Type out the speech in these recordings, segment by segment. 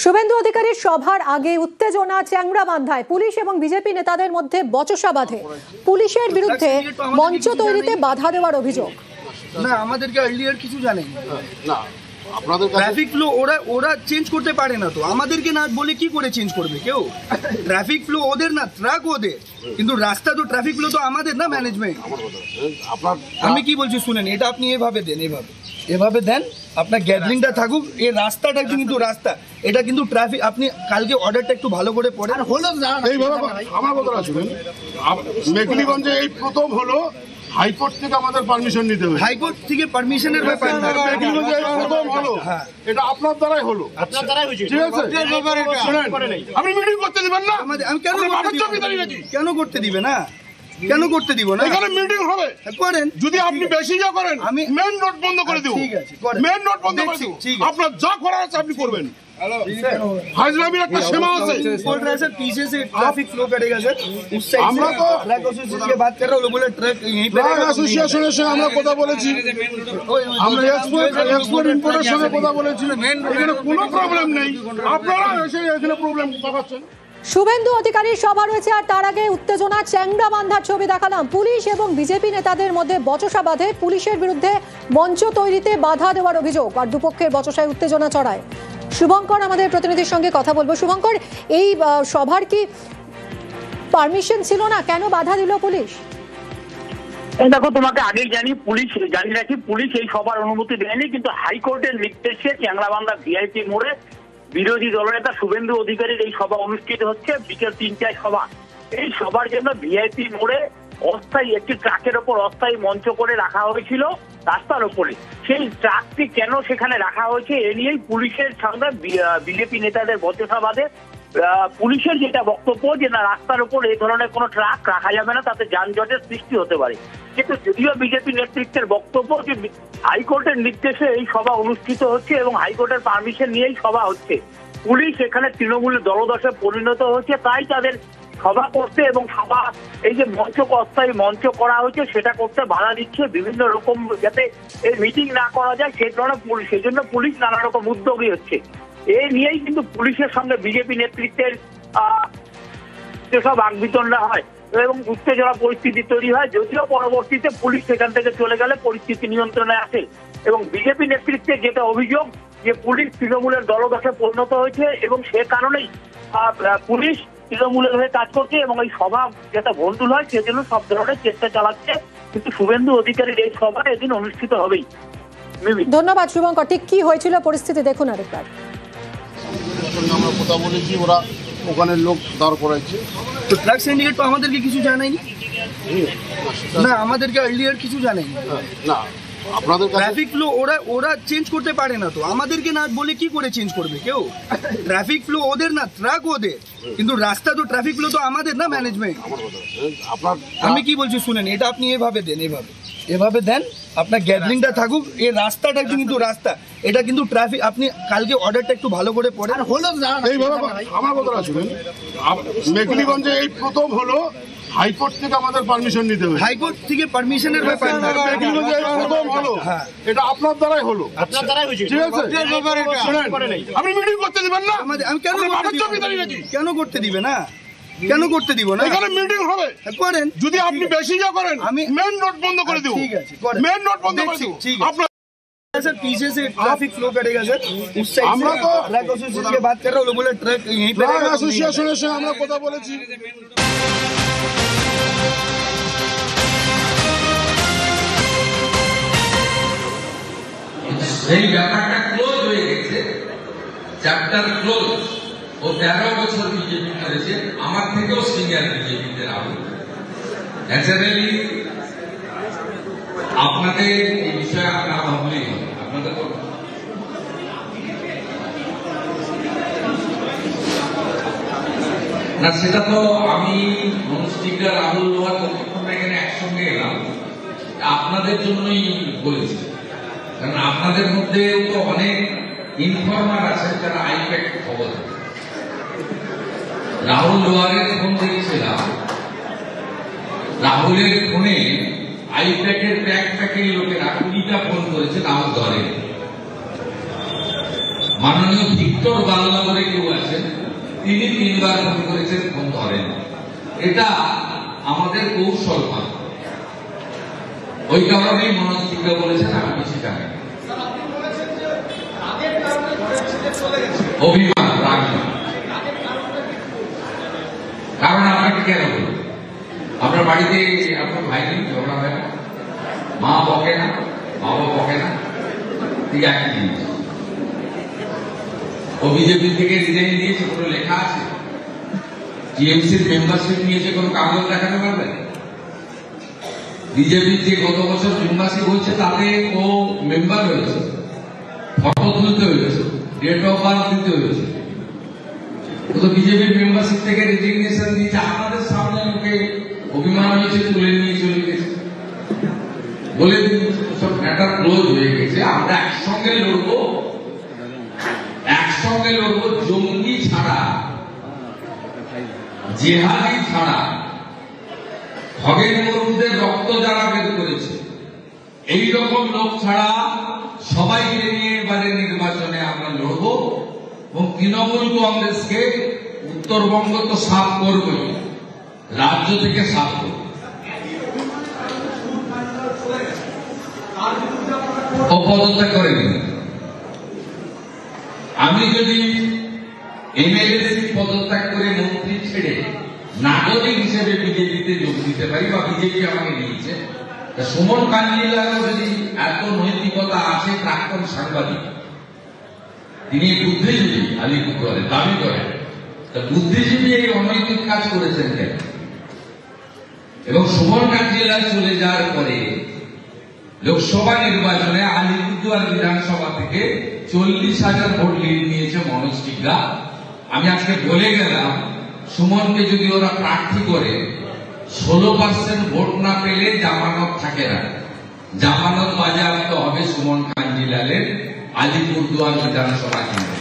শুভেন্দু অধিকারীর সভার আগে উত্তেজনা চ্যাংড়াবান্ধায় পুলিশ এবং বিজেপি নেতাদের মধ্যে বচসা বাধে। পুলিশের বিরুদ্ধে মঞ্চ তৈরিতে বাধা দেওয়ার অভিযোগ। না, আমাদেরকে আর্লিয়ার কিছু জানেনি। না, আপনাদের ট্রাফিক ফ্লো ওরা চেঞ্জ করতে পারে না, তো আমাদেরকে না বলে কি করে চেঞ্জ করবে কেউ? ট্রাফিক ফ্লো ওদের না, ট্রাক ওদের, কিন্তু রাস্তা তো ট্রাফিক ফ্লো তো আমাদের না, ম্যানেজমেন্ট। আমি কি বলছি শুনেন, এটা আপনি এভাবে দেন, এভাবে দেন, আপনার গ্যাদারিংটা থাকুক, এই রাস্তাটা কিন্তু রাস্তা, এটা কিন্তু ট্রাফিক। আপনি কালকে অর্ডারটা একটু ভালো করে পড়েন। আমার কথা শুনুন, মেঘলিগঞ্জে এই প্রথম হলো হাইকোর্ট থেকে আমাদের পারমিশন নিতে হবে। হাইকোর্ট থেকে পারমিশনের ব্যাপার না, মেঘলিগঞ্জে প্রথম হলো, এটা আপনার দ্বারাই হলো, আপনার দ্বারাই হয়েছে, ঠিক আছে? আপনি মিটিং করতে দিবেন না? আমি কেন করতে দিবে না? কেন করতে দিব না? এখানে মিটিং হবে, করেন। যদি আপনি বেশি যা করেন, আমি মেইন রোড বন্ধ করে দেব। ঠিক আছে, মেইন রোড বন্ধ করে দেব। আপনার যা করার আছে আপনি করবেন। हाजरामीर একটা सीमा আছে। बोल रहा है सर, पीछे से ट्रैफिक फ्लो करेगा सर, उस साइड से। আমরা তো ट्रक एसोसिएशन की बात कर रहा हूं, लोग बोले ट्रक यहीं पे অ্যাসোসিয়েশনের সঙ্গে আমরা কথা বলেছি, আমরা এক্সপোর্ট ইম্পোর্টের সঙ্গে কথা বলেছি, এখানে কোনো প্রবলেম নেই। আপনারা এসে এখানে প্রবলেম দেখাচ্ছেন। শুভেন্দু অধিকারীর সভা রয়েছে, আর তার আগে উত্তেজনা চ্যাংড়াবান্ধার ছবি দেখালাম। পুলিশ এবং বিজেপি নেতাদের মধ্যে বচসা বাধে। পুলিশের বিরুদ্ধে মঞ্চ তৈরিতে বাধা দেওয়ার অভিযোগ, আর দুপক্ষের বচসায় উত্তেজনা চড়ায়। শুভঙ্কর আমাদের প্রতিনিধির সঙ্গে কথা বলবো। শুভঙ্কর, এই সভার কি পারমিশন ছিল না? কেন বাধা দিল পুলিশ? দেখো, তোমাকে আগেই জানিয়ে রাখি, পুলিশ এই সভার অনুমতি দেয়নি, কিন্তু হাইকোর্টের নির্দেশে চ্যাংড়াবান্ধা ভিআইপি মোড়ে বিরোধী দলনেতা শুভেন্দু অধিকারীর এই সভা অনুষ্ঠিত হচ্ছে। বিকেল ৩টায় সভা। এই সভার জন্য ভিআইপি মোড়ে অস্থায়ী একটি ট্রাকের ওপর অস্থায়ী মঞ্চ করে রাখা হয়েছিল রাস্তার ওপরে। সেই ট্রাকটি কেন সেখানে রাখা হয়েছে এ নিয়েই পুলিশের সঙ্গে বিজেপি নেতাদের বচসা বাধে। পুলিশের যেটা বক্তব্য যে না, রাস্তার উপর এই ধরনের কোনো ট্রাক রাখা যাবে না, তাতে যানজটের সৃষ্টি হতে পারে। কিন্তু যদিও বিজেপি নেতৃত্বের বক্তব্য যে হাইকোর্টের নির্দেশে এই সভা অনুষ্ঠিত হচ্ছে এবং হাইকোর্টের পারমিশন নিয়েই সভা হচ্ছে, পুলিশ এখানে তৃণমূলের দলদশে পরিণত হচ্ছে, তাই তাদের সভা করতে এবং সভা এই যে অস্থায়ী মঞ্চ করা হয়েছে সেটা করতে বাধা দিচ্ছে বিভিন্ন রকম, যাতে এই মিটিং না করা যায় সেই জন্য পুলিশ নানা রকম উদ্যোগী হচ্ছে। এই নিয়েই কিন্তু পুলিশের সঙ্গে বিজেপি নেতৃত্বের যেসব বাকবিতণ্ডা হয় এবং উত্তেজনা পরিস্থিতি তৈরি হয়, যদিও পরবর্তীতে পুলিশ সেখান থেকে চলে গেলে পরিস্থিতি নিয়ন্ত্রণে আসে। এবং বিজেপি নেতৃত্বের যেটা অভিযোগ যে পুলিশ তৃণমূলের দলদশে পরিণত হয়েছে এবং সে কারণেই পুলিশ তৃণমূলের হয়ে কাজ করছে এবং এই সভা যেটা ভণ্ডুল হয় সেজন্য সব ধরনের চেষ্টা চালাচ্ছে। কিন্তু শুভেন্দু অধিকারীর এই সভা এদিন অনুষ্ঠিত হবেই। ধন্যবাদ শুভঙ্কর। ঠিক কি হয়েছিল পরিস্থিতি দেখুন আরেকবার। আমরা কথা বলেছি, ওরা ওখানে লোক দাঁড় করাইছে। তো ট্রাক সিন্ডিকেট তো আমাদেরকে কিছু জানায়নি। না, আমাদেরকে আর্লিয়ার কিছু জানায়নি। না, আপনাদের ট্রাফিক ফ্লো ওরা চেঞ্জ করতে পারে না, তো আমাদেরকে না বলে কি করে চেঞ্জ করবে কেউ? ট্রাফিক ফ্লো ওদের না, ট্রাক ওদের, কিন্তু রাস্তা তো ট্রাফিক ফ্লো তো আমাদের না, ম্যানেজমেন্ট। আমি কি বলছি শুনেন, এটা আপনি এভাবে দেন, এভাবে দেন, আপনার গ্যাদারিংটা থাকুক, এই রাস্তাটা কিন্তু রাস্তা, এটা কিন্তু ট্রাফিক। আপনি কালকে অর্ডারটা একটু ভালো করে পড়েন। আমার কথা শুনুন, মেঘলিগঞ্জে এই প্রথম হলো হাইকোর্ট থেকে আমাদের পারমিশন নিতে হবে। হাইকোর্ট থেকে পারমিশনের ব্যাপার না, মেঘলিগঞ্জে প্রথম হলো, এটা আপনার দ্বারাই হলো, আপনার দ্বারাই হয়েছে, ঠিক আছে? আপনি মিটিং করতে দিবেন না? আমি কেন করতে দিবে না? কেন করতে দিব না? এখানে মিটিং হবে, করেন। যদি আপনি বেশি যা করেন, আমি মেইন রোড বন্ধ করে দেব। ঠিক আছে, মেইন রোড বন্ধ করে দেব। আপনার सर पीछे से ट्रैफिक फ्लो करेगा सर, उस साइड से। আমরা তো ट्रक एसोसिएशन की बात कर रहा हूं, लोग बोले ट्रक यहीं पे रहेगा। অ্যাসোসিয়েশনের সঙ্গে আমরা কথা বলেছি। এই ব্যাপারটা ক্লোজ হয়ে গেছে, চ্যাপ্টার ক্লোজ। ও 13 বছর বিজেপি করেছে, আমার থেকেও সিনিয়র বিজেপিতে রাহুল। ন্যাচারালি আপনাদের এই বিষয়ে আমরা ভাবলেই হবে, আপনাদের না, সেটা তো আমি মনস্টিকা রাহুল লোহার ততক্ষণ এখানে একসঙ্গে এলাম, আপনাদের জন্যই বলেছি। কারণ আপনাদের মধ্যেও তো অনেক ইনফর্মার আছেন যারা আইপ্যাক খবর। রাহুল লোহারের ফোন দেখছিলাম, রাহুলের ফোনে আইপ্যাকের প্যাকের লোকেরা 20টা ফোন করেছে, তাও ধরে। মাননীয় ভিক্টর বাংলা বলে কেউ তিনি 3 বার ফোন করেছেন, ফোন ধরেন। এটা আমাদের কৌশল মাত্র। ওই কারণেই মনোজ তিগরা বলেছেন আমি কিছু জানি না। অভিমান, রাগ নয়। কারণ আপনাকে কেন বলবো, আপনার বাড়িতে আপনার ভাই নেই, ঝগড়া হয় না, মা বকে না, বাবা বকে না, ঠিক একই জিনিস। ও বিজেপি থেকে রিজাইন দিয়েছে, কোনো লেখা আছে? টিএমসির মেম্বারশিপ নিয়েছে, কোনো কাগজ দেখাতে পারবে? বিজেপির যে গত বছর মেম্বারশিপ হচ্ছে তাতে ও মেম্বার হয়েছে, ফটো তুলতে হয়েছে, ডেট অফ বার্থ দিতে হয়েছে। তো বিজেপির মেম্বারশিপ থেকে রেজিগনেশন দিয়েছে, আপনাদের সামনে ওকে অভিমান হয়েছে, তুলে নিয়ে চলে গেছে, বলে সব ম্যাটার ক্লোজ হয়ে গেছে। আমরা একসঙ্গে লড়বো, একসঙ্গে লড়বো। জঙ্গি ছাড়া, জেহাদি ছাড়া, খগেন মুর্মুদের রক্ত যারা বের করেছে এইরকম লোক ছাড়া সবাইকে নিয়ে এবারে নির্বাচনে আমরা লড়বো। এবং তৃণমূল কংগ্রেসকে উত্তরবঙ্গ তো সাফ করবে, রাজ্য থেকে সাফ করবে। পদত্যাগ করেনি। আমি যদি এমএলএ পদত্যাগ করে মন্ত্রী ছেড়ে নাগরিক হিসেবে বিজেপিতে যোগ দিতে পারি বা বিজেপি আমাকে নিয়েছে, সুমন কাঞ্জিলারও যদি এত নৈতিকতা আছে, প্রাক্তন সাংবাদিক, তিনি বুদ্ধিজীবী, আলিপুরদুয়ারে দাবি করেন, বুদ্ধিজীবী এই অনৈতিক কাজ করেছেন কেন? এবং সুমন কাঞ্জিলার চলে যাওয়ার পরে লোকসভা নির্বাচনে আলিপুরদুয়ার বিধানসভা থেকে 40,000 ভোট লিড নিয়েছে মনোজ তিগরা। আমি আজকে বলে গেলাম, সুমনকে যদি ওরা প্রার্থী করে 16% ভোট না পেলে জামানত থাকে না, জামানত বাজেয়াপ্ত হবে সুমন কাঞ্জিলালের আলিপুরদুয়ার বিধানসভা কেন্দ্রে।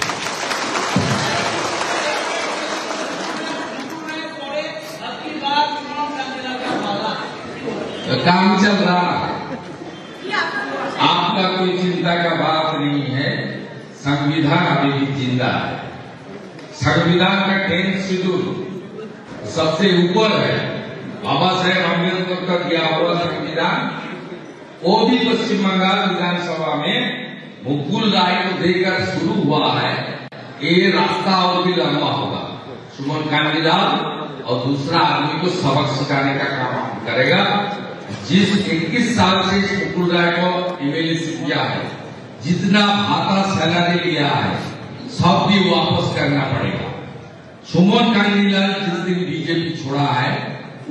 काम चल रहा है, आपका कोई चिंता का बात नहीं है। संविधान अभी भी जिंदा है। संविधान का 10th शेड्यूल सबसे ऊपर है। बाबा साहेब अम्बेडकर का दिया हुआ संविधान, वो भी पश्चिम बंगाल विधानसभा में मुकुल राय को देकर शुरू हुआ है। ये रास्ता और भी लंबा होगा। सुमन कांजीलाल और दूसरा आदमी को सबक सिखाने का काम करेगा। जिस 21 साल से मुकुल राय को एमएलए किया है, जितना भाता सैलरी लिया है, सब भी वापस करना पड़ेगा। सुमन कांजीलाल जिस दिन बीजेपी छोड़ा है,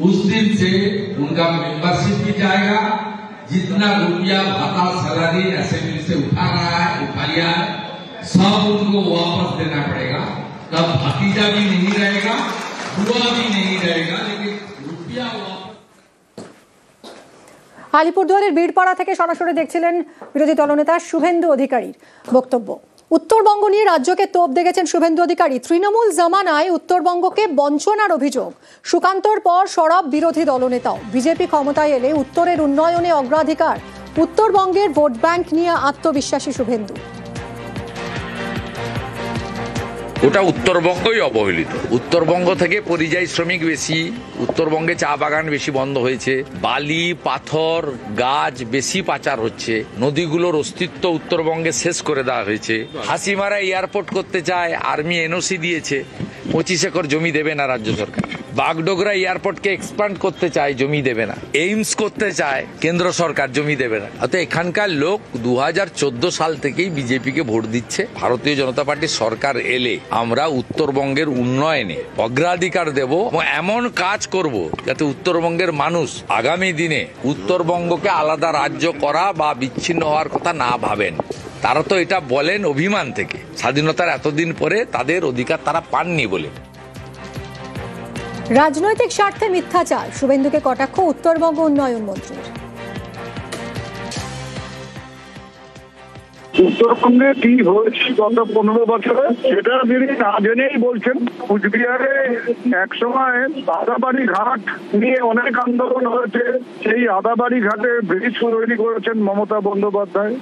उस दिन से उनका मेंबरशिप भी जाएगा। जितना रुपया भाता सैलरी असेंबली से उठा लिया है, सब उनको वापस देना पड़ेगा। तब भतीजा भी नहीं रहेगा, बुआ भी नहीं रहेगा, लेकिन रुपया আলিপুরদুয়ারের বীরপাড়া থেকে সরাসরি দেখছিলেন বিরোধী দলনেতা শুভেন্দু অধিকারীর বক্তব্য। উত্তরবঙ্গ নিয়ে রাজ্যকে তোপ দেখেছেন শুভেন্দু অধিকারী। তৃণমূল জামানায় উত্তরবঙ্গকে বঞ্চনার অভিযোগ। সুকান্তর পর সরব বিরোধী দলনেতাও। বিজেপি ক্ষমতায় এলে উত্তরের উন্নয়নে অগ্রাধিকার। উত্তরবঙ্গের ভোট ব্যাংক নিয়ে আত্মবিশ্বাসী শুভেন্দু। ওটা উত্তরবঙ্গই অবহেলিত। উত্তরবঙ্গ থেকে পরিযায়ী শ্রমিক বেশি, উত্তরবঙ্গে চা বাগান বেশি বন্ধ হয়েছে, বালি পাথর গাছ বেশি পাচার হচ্ছে, নদীগুলোর অস্তিত্ব উত্তরবঙ্গে শেষ করে দেওয়া হয়েছে। হাসিমারা এয়ারপোর্ট করতে চায়, আর্মি এনওসি দিয়েছে, 25 একর জমি দেবে না রাজ্য সরকার। বাগডোগরা এয়ারপোর্টকে এক্সপ্যান্ড করতে চায়, জমি দেবে না। এইমস করতে চায় কেন্দ্র সরকার, জমি দেবে না। অর্থাৎ এখানকার লোক 2014 সাল থেকেই বিজেপিকে ভোট দিচ্ছে। ভারতীয় জনতা পার্টির সরকার এলে আমরা উত্তরবঙ্গের উন্নয়নে অগ্রাধিকার দেব এবং এমন কাজ করব যাতে উত্তরবঙ্গের মানুষ আগামী দিনে উত্তরবঙ্গকে আলাদা রাজ্য করা বা বিচ্ছিন্ন হওয়ার কথা না ভাবেন। তারা তো এটা বলেন অভিমান থেকে, স্বাধীনতার এতদিন পরে তাদের অধিকার তারা পাননি বলে। রাজনৈতিক স্বার্থে মিথ্যাচার, শুভেন্দুকে কটাক্ষ উত্তরবঙ্গ উন্নয়ন মন্ত্রীর। উত্তরবঙ্গে কি হয়েছে গত 15 বছরে সেটা তিনি না জেনেই বলছেন। কুচবিহারে একসময় আদাবাড়ি ঘাট নিয়ে অনেক আন্দোলন হয়েছে, সেই আদাবাড়ি ঘাটে ব্রিজ তৈরি করেছেন মমতা বন্দ্যোপাধ্যায়।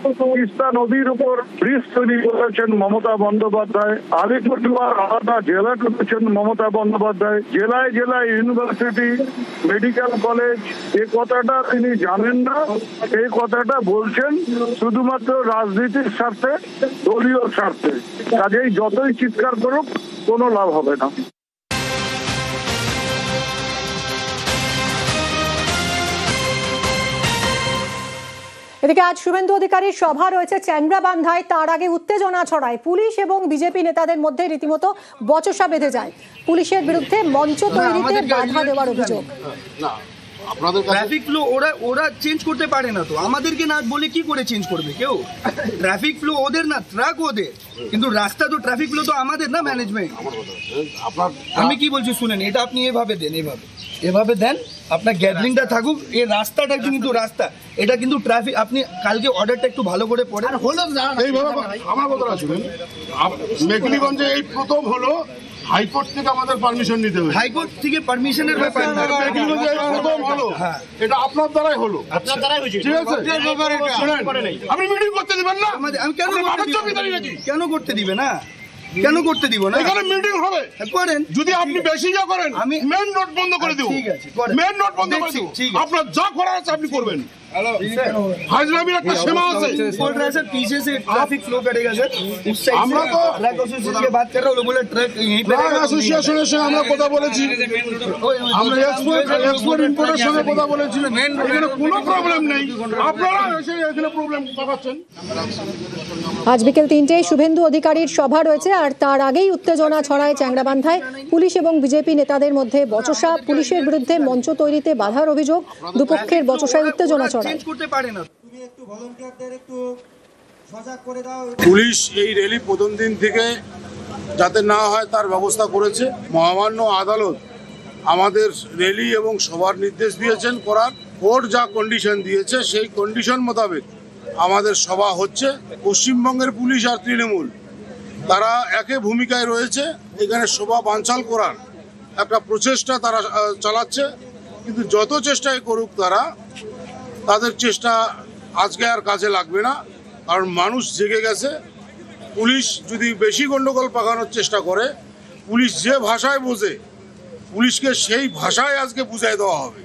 তিস্তা নদীর উপর ব্রিজ তৈরি করেছেন মমতা বন্দ্যোপাধ্যায়। আলিপুরদুয়ার আলাদা জেলা করেছেন মমতা বন্দ্যোপাধ্যায়। জেলায় জেলায় ইউনিভার্সিটি, মেডিকেল কলেজ, এই কথাটা তিনি জানেন না। এই কথাটা বলছেন শুধুমাত্র রাজনীতির স্বার্থে, দলীয় স্বার্থে। কাজেই যতই চিৎকার করুক কোনো লাভ হবে না। এদিকে আজ শুভেন্দু অধিকারীর সভা রয়েছে চ্যাংড়াবান্ধায়। তার আগে উত্তেজনা ছড়ায়, পুলিশ এবং বিজেপি নেতাদের মধ্যে রীতিমতো বচসা বেঁধে যায়। পুলিশের বিরুদ্ধে মঞ্চ তৈরিতে বাধা দেওয়ার অভিযোগ। ট্রাফিক ফ্লো ওরা চেঞ্জ করতে পারে না তো, আমাদেরকে না বলে কি করে চেঞ্জ করবে কেউ? ট্রাফিক ফ্লো ওদের না, ট্রাক ওদের, কিন্তু রাস্তা তো ট্রাফিক ফ্লো তো আমাদের না, ম্যানেজমেন্ট। আমি কি বলছি শুনেন, এটা আপনি এভাবে দেন, এভাবে দেন, আপনার গ্যাদারিংটা থাকুক। এই রাস্তাটা কিন্তু রাস্তা, এটা কিন্তু ট্রাফিক। আপনি কালকে অর্ডারটা একটু ভালো করে পড়েন। এইভাবে আমার কথা শুনেন, মেঘলিগঞ্জে এই প্রথম হলো হাইকোর্ট থেকে আমাদের পারমিশন নিতে হবে। হাইকোর্ট থেকে পারমিশনের ব্যাপার না, মেঘলিগঞ্জে এই প্রথম হলো, এটা আপনার দ্বারাই হলো, আপনার দ্বারাই হয়েছে, ঠিক আছে? শুনেন, আপনি মিটিং করতে দিবেন না? আমি কেন করতে দিবে না? কেন করতে দিব না? এখানে মিটিং হবে, করেন। যদি আপনি বেশি যা করেন আমি মেন নোট বন্ধ করে দেব। ঠিক আছে, মেন নোট বন্ধ করে দেব। আপনার যা করার আছে আপনি করবেন। হাজরামির একটা সীমা আছে। बोल रहा है सर, पीछे से ट्रैफिक फ्लो करेगा सर, उस साइड আমরা তো ट्रक एसोसिएशन की बात कर रहा हूँ, बोले ट्रक यहीं पे অ্যাসোসিয়েশনের সঙ্গে আমরা কথা বলেছি, আমরা এক্সপোর্ট ইম্পোর্টের সঙ্গে কথা বলেছি। এখানে কোনো প্রবলেম নেই, আপনারা এসে এখানে প্রবলেম দেখাচ্ছেন। আজ বিকেল 3টায় শুভেন্দু অধিকারীর সভা রয়েছে, আর তার আগেই উত্তেজনা ছড়ায় চ্যাংড়াবান্ধায়। পুলিশ এবং বিজেপি নেতাদের মধ্যে বচসা, পুলিশের বিরুদ্ধে মঞ্চ তৈরিতে বাধার অভিযোগ। দুপক্ষের বচসায় উত্তেজনা ছড়ায়। চেঞ্জ করতে পারে না। পুলিশ এই র্যালি প্রথম দিন থেকে যাতে না হয় তার ব্যবস্থা করেছে। মহামান্য আদালত আমাদের র্যালি এবং সভার নির্দেশ দিয়েছেন করার। কোর্ট যা কন্ডিশন দিয়েছে সেই কন্ডিশন মোতাবেক আমাদের সভা হচ্ছে। পশ্চিমবঙ্গের পুলিশ আর তৃণমূল তারা একই ভূমিকায় রয়েছে। এখানে শোভা বানচাল করার একটা প্রচেষ্টা তারা চালাচ্ছে, কিন্তু যত চেষ্টাই করুক তাদের চেষ্টা আজকে আর কাজে লাগবে না, কারণ মানুষ জেগে গেছে। পুলিশ যদি বেশি গন্ডগোল পাকানোর চেষ্টা করে, পুলিশ যে ভাষায় বোঝে পুলিশকে সেই ভাষায় আজকে বুঝাই দেওয়া হবে।